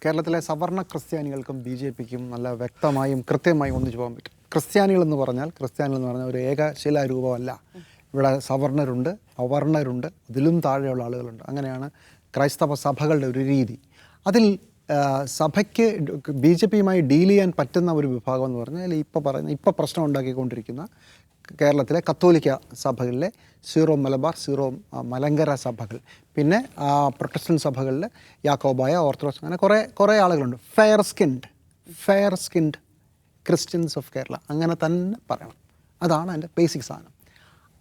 കേരളത്തിലെ സവർണ ക്രിസ്ത്യാനികൾക്കും B J പിക്കും നല്ല വ്യക്തമായും കൃത്യമായും ഒന്നിച്ചു പോകാൻ പറ്റും. ക്രിസ്ത്യാനികളെന്ന് പറഞ്ഞാൽ ഒരു ഏകശിലാരൂപമല്ല. ഇവിടെ സവർണരുണ്ട്, അവർണരുണ്ട്, ഇതിലും താഴെയുള്ള ആളുകളുണ്ട്. അങ്ങനെയാണ് ക്രൈസ്തവ സഭകളുടെ ഒരു രീതി. അതിൽ സഭയ്ക്ക് ബി ജെ പിയുമായി ഡീൽ ചെയ്യാൻ പറ്റുന്ന ഒരു വിഭാഗം എന്ന് പറഞ്ഞാൽ ഇപ്പോൾ പ്രശ്നം ഉണ്ടാക്കിക്കൊണ്ടിരിക്കുന്ന കേരളത്തിലെ കത്തോലിക്ക സഭകളിലെ സീറോ മലബാർ, സീറോ മലങ്കര സഭകൾ, പിന്നെ പ്രൊട്ടസ്റ്റന്റ് സഭകളിൽ യാക്കോബായ, ഓർത്തഡോക്സ്, അങ്ങനെ കുറേ ആളുകളുണ്ട്. Fair skinned Christians of Kerala, അങ്ങനെ തന്നെ പറയണം. അതാണ് അതിൻ്റെ ബേസിക് സാധനം.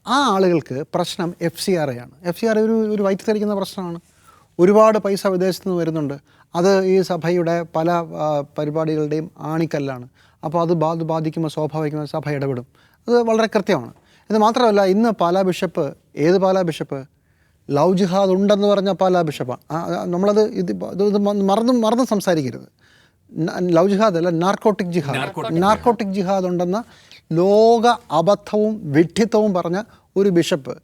ആ ആളുകൾക്ക് പ്രശ്നം FCRA ആണ്. FCRA ഒരു വയറ്റിത്തരിക്കുന്ന പ്രശ്നമാണ്. ഒരുപാട് പൈസ വിദേശത്ത് നിന്ന് വരുന്നുണ്ട്. അത് ഈ സഭയുടെ പല പരിപാടികളുടെയും ആണിക്കല്ലാണ്. അപ്പോൾ അത് ബാധിക്കുമ്പോൾ സ്വാഭാവികമായി സഭ ഇടപെടും. അത് വളരെ കൃത്യമാണ്. ഇത് മാത്രമല്ല, ഇന്ന് പാലാ ബിഷപ്പ്, ലവ് ജിഹാദ് ഉണ്ടെന്ന് പറഞ്ഞ പാലാ ബിഷപ്പാണ്. നമ്മളത് ഇത് മറന്ന് സംസാരിക്കരുത്. ലവ് ജിഹാദ് അല്ല, നാർക്കോട്ടിക് ജിഹാദ് ഉണ്ടെന്ന ലോക അബദ്ധവും വിഡ്ഢിത്തവും പറഞ്ഞ ഒരു ബിഷപ്പ്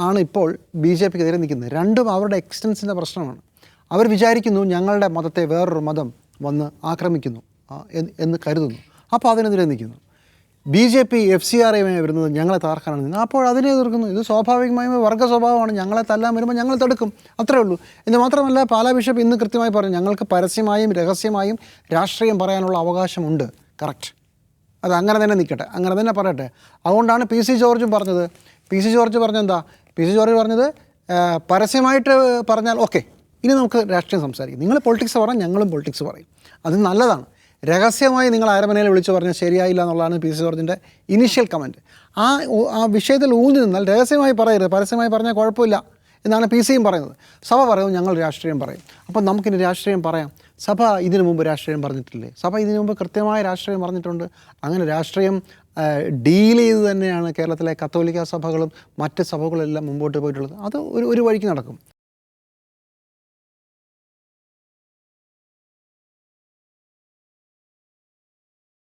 ആണ് ഇപ്പോൾ BJPക്ക് എതിരെ നിൽക്കുന്നത്. രണ്ടും അവരുടെ എക്സ്റ്റൻസിൻ്റെ പ്രശ്നമാണ്. അവർ വിചാരിക്കുന്നു ഞങ്ങളുടെ മതത്തെ വേറൊരു മതം വന്ന് ആക്രമിക്കുന്നു എന്ന് കരുതുന്നു. അപ്പോൾ അതിനെതിരെ നിൽക്കുന്നു. BJP FCRAയുമായി വരുന്നത് ഞങ്ങളെ തകർക്കാനാണ് നിന്നത്. അപ്പോൾ അതിനെ എതിർക്കുന്നു. ഇത് സ്വാഭാവികമായും വർഗ്ഗ സ്വഭാവമാണ്. ഞങ്ങളെ തല്ലാൻ വരുമ്പോൾ ഞങ്ങൾ തടുക്കും, അത്രേ ഉള്ളൂ. എന്ന് മാത്രമല്ല, പാലാ ബിഷപ്പ് ഇന്ന് കൃത്യമായി പറഞ്ഞു, ഞങ്ങൾക്ക് പരസ്യമായും രഹസ്യമായും രാഷ്ട്രീയം പറയാനുള്ള അവകാശമുണ്ട്. കറക്റ്റ്, അത് അങ്ങനെ തന്നെ നിൽക്കട്ടെ, അങ്ങനെ തന്നെ പറയട്ടെ. അതുകൊണ്ടാണ് PC ജോർജും പറഞ്ഞത്. PC ജോർജ് പറഞ്ഞെന്താ? PC ജോർജ് പറഞ്ഞത് പരസ്യമായിട്ട് പറഞ്ഞാൽ ഓക്കെ, ഇനി നമുക്ക് രാഷ്ട്രീയം സംസാരിക്കും. നിങ്ങൾ പൊളിറ്റിക്സ് പറയാം, ഞങ്ങളും പൊളിറ്റിക്സ് പറയും. അത് നല്ലതാണ്. രഹസ്യമായി നിങ്ങൾ അരമനയിൽ വിളിച്ച് പറഞ്ഞാൽ ശരിയായില്ല എന്നുള്ളതാണ് PC ജോർജിൻ്റെ ഇനീഷ്യൽ കമൻറ്റ്. ആ വിഷയത്തിൽ ഊന്നി നിന്നാൽ രഹസ്യമായി പറയരുത്, പരസ്യമായി പറഞ്ഞാൽ കുഴപ്പമില്ല എന്നാണ് PCയും പറയുന്നത്. സഭ പറയുന്നത് ഞങ്ങൾ രാഷ്ട്രീയം പറയും. അപ്പം നമുക്കിനി രാഷ്ട്രീയം പറയാം. സഭ ഇതിനു മുമ്പ് രാഷ്ട്രീയം പറഞ്ഞിട്ടില്ലേ? സഭ ഇതിനു മുമ്പ് കൃത്യമായ രാഷ്ട്രീയം പറഞ്ഞിട്ടുണ്ട്. അങ്ങനെ രാഷ്ട്രീയം ഡീൽ ചെയ്ത് തന്നെയാണ് കേരളത്തിലെ കത്തോലിക്ക സഭകളും മറ്റ് സഭകളെല്ലാം മുമ്പോട്ട് പോയിട്ടുള്ളത്. അത് ഒരു വഴിക്ക് നടക്കും.